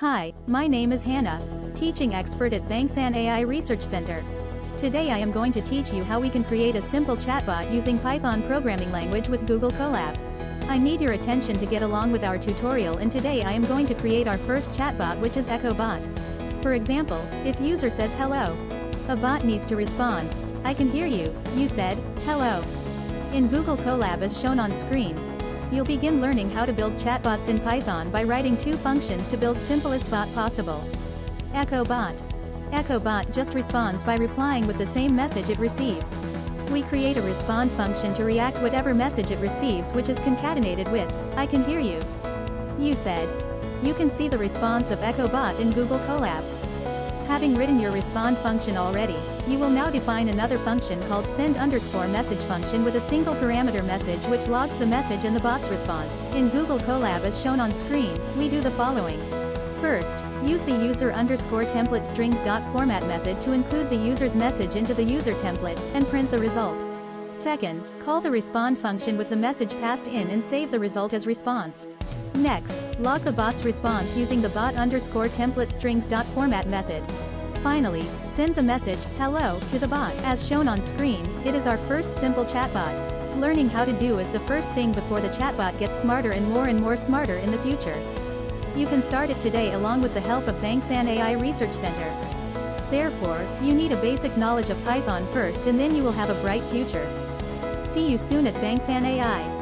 Hi, my name is Hannah, teaching expert at Bangsan AI Research Center. Today I am going to teach you how we can create a simple chatbot using Python programming language with Google Colab. I need your attention to get along with our tutorial, and today I am going to create our first chatbot, which is EchoBot. For example, if user says hello, a bot needs to respond. I can hear you, you said, hello. In Google Colab as shown on screen, you'll begin learning how to build chatbots in Python by writing two functions to build simplest bot possible. EchoBot. EchoBot just responds by replying with the same message it receives. We create a respond function to react whatever message it receives, which is concatenated with, I can hear you. You said. You can see the response of EchoBot in Google Colab. Having written your respond function already, you will now define another function called send_message function with a single parameter message which logs the message and the bot's response. In Google Colab as shown on screen, we do the following. First, use the user_template strings.format method to include the user's message into the user template, and print the result. Second, call the respond function with the message passed in and save the result as response. Next, log the bot's response using the bot_template strings.format method. Finally, send the message, hello, to the bot. As shown on screen, it is our first simple chatbot. Learning how to do is the first thing before the chatbot gets smarter and more smarter in the future. You can start it today along with the help of Bangsan AI Research Center. Therefore, you need a basic knowledge of Python first, and then you will have a bright future. See you soon at Bangsan AI.